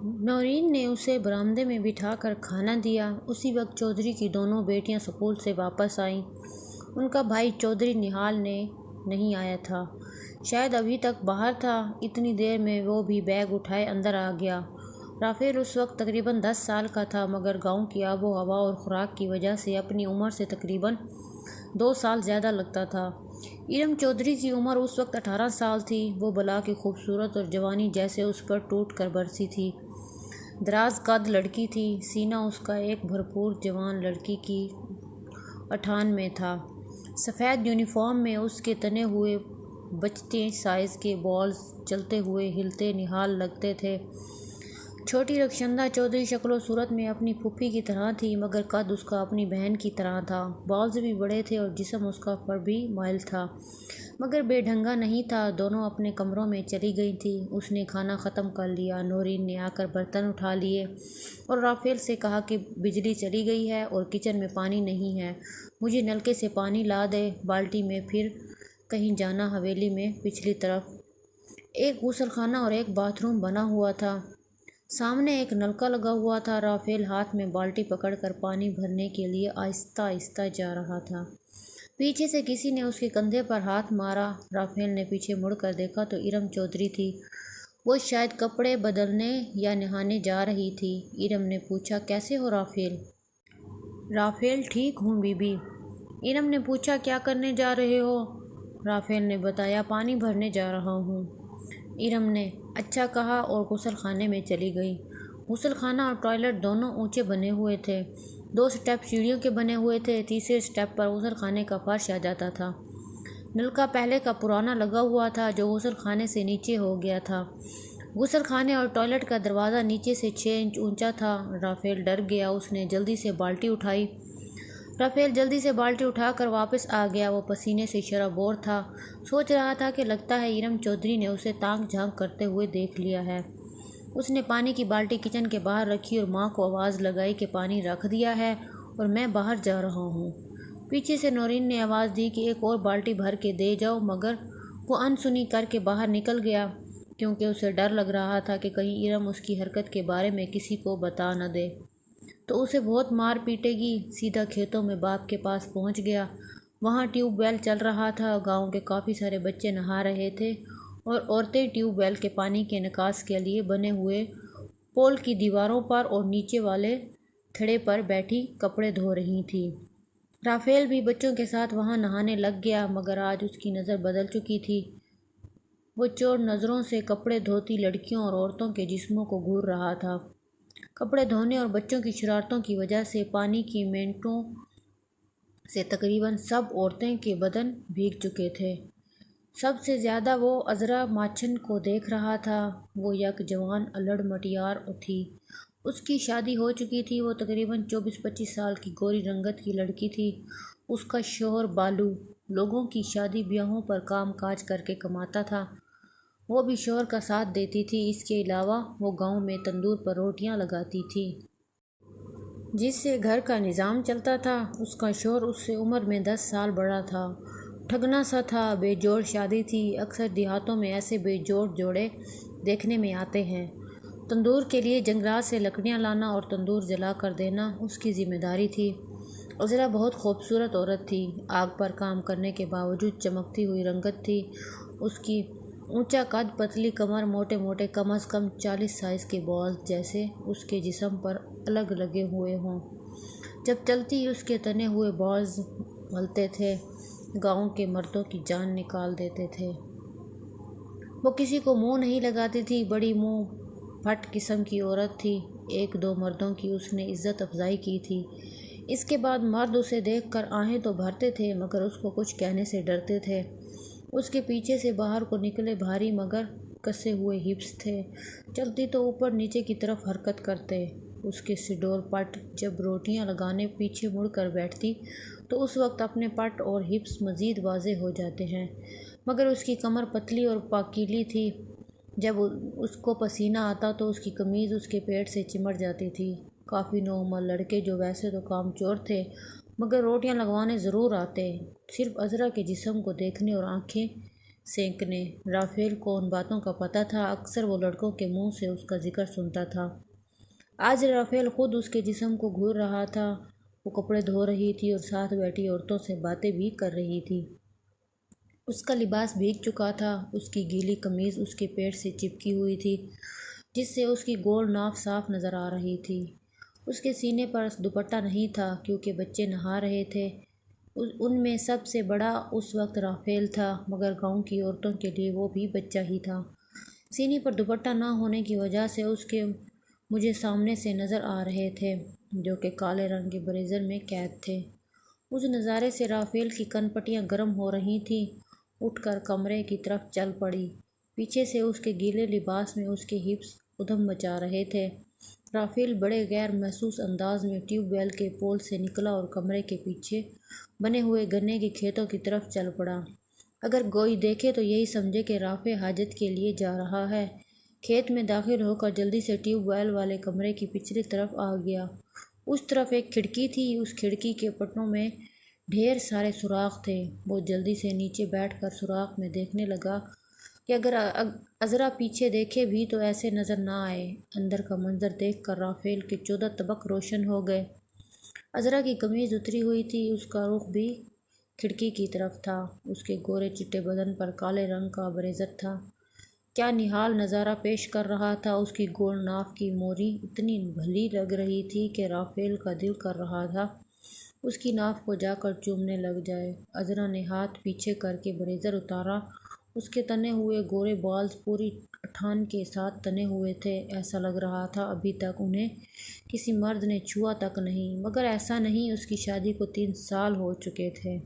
नौरीन ने उसे बरामदे में बिठा कर खाना दिया। उसी वक्त चौधरी की दोनों बेटियां स्कूल से वापस आईं। उनका भाई चौधरी निहाल ने नहीं आया था, शायद अभी तक बाहर था। इतनी देर में वो भी बैग उठाए अंदर आ गया। राफेल उस वक्त तकरीबन 10 साल का था, मगर गांव की आबो हवा और खुराक की वजह से अपनी उम्र से तकरीबन 2 साल ज़्यादा लगता था। इरम चौधरी की उम्र उस वक्त 18 साल थी। वो बला की खूबसूरत और जवानी जैसे उस पर टूट कर बरसी थी। दराज कद लड़की थी, सीना उसका एक भरपूर जवान लड़की की अठान में था। सफ़ेद यूनिफॉर्म में उसके तने हुए बचते साइज़ के बॉल्स चलते हुए हिलते निहाल लगते थे। छोटी रक्षंदा चौधरी शक्ल सूरत में अपनी फूफी की तरह थी, मगर कद उसका अपनी बहन की तरह था। बॉल्स भी बड़े थे और जिस्म उसका पर भी माइल था, मगर बेढंगा नहीं था। दोनों अपने कमरों में चली गई थी। उसने खाना ख़त्म कर लिया। नौरीन ने आकर बर्तन उठा लिए और राफेल से कहा कि बिजली चली गई है और किचन में पानी नहीं है, मुझे नलके से पानी ला दे बाल्टी में। फिर कहीं जाना। हवेली में पिछली तरफ एक गुसलखाना और एक बाथरूम बना हुआ था। सामने एक नलका लगा हुआ था। राफेल हाथ में बाल्टी पकड़कर पानी भरने के लिए आहिस्ता आहिस्ता जा रहा था। पीछे से किसी ने उसके कंधे पर हाथ मारा। राफेल ने पीछे मुड़कर देखा तो इरम चौधरी थी। वो शायद कपड़े बदलने या नहाने जा रही थी। इरम ने पूछा, कैसे हो राफेल? राफेल, ठीक हूँ बीबी। इरम ने पूछा, क्या करने जा रहे हो? राफेल ने बताया, पानी भरने जा रहा हूँ। इरम ने अच्छा कहा और गुसल खाने में चली गई। गुसल खाना और टॉयलेट दोनों ऊंचे बने हुए थे। 2 स्टेप सीढ़ियों के बने हुए थे। तीसरे स्टेप पर गुसल खाने का फर्श आ जाता था। नलका पहले का पुराना लगा हुआ था जो गुसल खाने से नीचे हो गया था। गुसल खाने और टॉयलेट का दरवाज़ा नीचे से 6 इंच ऊंचा था। राफेल डर गया। उसने जल्दी से बाल्टी उठाई। राफेल जल्दी से बाल्टी उठाकर वापस आ गया। वो पसीने से शराबोर था। सोच रहा था कि लगता है इरम चौधरी ने उसे ताक झांक करते हुए देख लिया है। उसने पानी की बाल्टी किचन के बाहर रखी और माँ को आवाज़ लगाई कि पानी रख दिया है और मैं बाहर जा रहा हूँ। पीछे से नौरीन ने आवाज़ दी कि एक और बाल्टी भर के दे जाओ, मगर वो अनसुनी करके बाहर निकल गया, क्योंकि उसे डर लग रहा था कि कहीं इरम उसकी हरकत के बारे में किसी को बता न दे तो उसे बहुत मार पीटेगी। सीधा खेतों में बाप के पास पहुंच गया। वहां ट्यूबवेल चल रहा था। गांव के काफ़ी सारे बच्चे नहा रहे थे और औरतें ट्यूबवेल के पानी के निकास के लिए बने हुए पोल की दीवारों पर और नीचे वाले थड़े पर बैठी कपड़े धो रही थी। राफेल भी बच्चों के साथ वहां नहाने लग गया, मगर आज उसकी नज़र बदल चुकी थी। वो चोर नज़रों से कपड़े धोती लड़कियों और औरतों के जिस्मों को घूर रहा था। कपड़े धोने और बच्चों की शरारतों की वजह से पानी की मिनटों से तकरीबन सब औरतें के बदन भीग चुके थे। सबसे ज़्यादा वो अज़रा माछन को देख रहा था। वो एक जवान अल्हड़ मटियार थी। उसकी शादी हो चुकी थी। वो तकरीबन 24-25 साल की गोरी रंगत की लड़की थी। उसका शौहर बालू लोगों की शादी ब्याहों पर काम काज करके कमाता था। वो भी शौहर का साथ देती थी। इसके अलावा वो गांव में तंदूर पर रोटियां लगाती थी, जिससे घर का निज़ाम चलता था। उसका शौहर उससे उम्र में 10 साल बड़ा था। ठगना सा था। बेजोड़ शादी थी। अक्सर देहातों में ऐसे बेजोड़ जोड़े देखने में आते हैं। तंदूर के लिए जंगलात से लकड़ियाँ लाना और तंदूर जला कर देना उसकी ज़िम्मेदारी थी। अज़रा बहुत खूबसूरत औरत थी। आग पर काम करने के बावजूद चमकती हुई रंगत थी उसकी। ऊंचा कद, पतली कमर, मोटे मोटे कम अज़ कम 40 साइज़ के बॉल जैसे उसके जिस्म पर अलग लगे हुए हों। जब चलती उसके तने हुए बॉल्स मलते थे, गांव के मर्दों की जान निकाल देते थे। वो किसी को मुंह नहीं लगाती थी। बड़ी मुंह फट किस्म की औरत थी। 1-2 मर्दों की उसने इज्जत अफजाई की थी। इसके बाद मर्द उसे देखकर आहें तो भरते थे, मगर उसको कुछ कहने से डरते थे। उसके पीछे से बाहर को निकले भारी मगर कसे हुए हिप्स थे। चलती तो ऊपर नीचे की तरफ हरकत करते। उसके सिडोर पट जब रोटियां लगाने पीछे मुड़कर बैठती तो उस वक्त अपने पट और हिप्स मज़ीद वाज़े हो जाते हैं, मगर उसकी कमर पतली और पाकीली थी। जब उसको पसीना आता तो उसकी कमीज़ उसके पेट से चिमड़ जाती थी। काफ़ी नौउम्र लड़के जो वैसे तो कामचोर थे, मगर रोटियां लगवाने ज़रूर आते, सिर्फ अज़रा के जिस्म को देखने और आंखें سینکنے۔ رافیل کو ان باتوں کا پتہ تھا، اکثر وہ لڑکوں کے منہ سے اس کا ذکر سنتا تھا۔ آج رافیل خود اس کے جسم کو گھور رہا تھا۔ وہ کپڑے دھو رہی تھی اور ساتھ بیٹھی عورتوں سے باتیں بھی کر رہی تھی۔ اس کا لباس بھیگ چکا تھا، اس کی گیلی قمیض اس کے پیٹ سے چپکی ہوئی تھی، جس سے اس کی گول ناف صاف نظر آ رہی تھی۔ اس کے سینے پر دوپٹہ نہیں تھا کیونکہ بچے نہا رہے تھے۔ ان میں سب سے بڑا اس وقت رافیل تھا، مگر گاؤں کی عورتوں کے لیے وہ بھی بچہ ہی تھا۔ سینے پر دوپٹہ نہ ہونے کی وجہ سے اس کے مجھے سامنے سے نظر آ رہے تھے، جو کہ کالے رنگ کے بلیزر میں قید تھے۔ اس نظارے سے رافیل کی کن پٹیاں گرم ہو رہی تھیں۔ اٹھ کر کمرے کی طرف چل پڑی۔ پیچھے سے اس کے گیلے لباس میں اس کے ہپس ادھم مچا رہے تھے۔ رافیل بڑے غیر محسوس انداز میں ٹیوب ویل کے پول سے نکلا اور کمرے کے پیچھے بنے ہوئے گنے کے کھیتوں کی طرف چل پڑا۔ اگر کوئی دیکھے تو یہی سمجھے کہ رافع حاجت کے لیے جا رہا ہے۔ کھیت میں داخل ہو کر جلدی سے ٹیوب ویل والے کمرے کی پچھلی طرف آ گیا۔ اس طرف ایک کھڑکی تھی، اس کھڑکی کے پٹوں میں ڈھیر سارے سوراخ تھے۔ وہ جلدی سے نیچے بیٹھ کر سوراخ میں دیکھنے لگا کہ اگر عذرا پیچھے دیکھے بھی تو ایسے نظر نہ آئے۔ اندر کا منظر دیکھ کر رافیل کے 14 طبق روشن ہو گئے۔ عذرا کی قمیض اتری ہوئی تھی، اس کا رخ بھی کھڑکی کی طرف تھا۔ اس کے گورے چٹے بدن پر کالے رنگ کا بلیزر تھا۔ کیا نہال نظارہ پیش کر رہا تھا۔ اس کی گول ناف کی موری اتنی بھلی لگ رہی تھی کہ رافیل کا دل کر رہا تھا اس کی ناف کو جا کر چومنے لگ جائے۔ عذرا نے ہاتھ پیچھے کر کے بلیزر اتارا۔ اس کے تنے ہوئے گورے بالز پوری ٹھان کے ساتھ تنے ہوئے تھے۔ ایسا لگ رہا تھا ابھی تک انہیں کسی مرد نے چھوا تک نہیں، مگر ایسا نہیں، اس کی شادی کو 3 سال ہو چکے تھے۔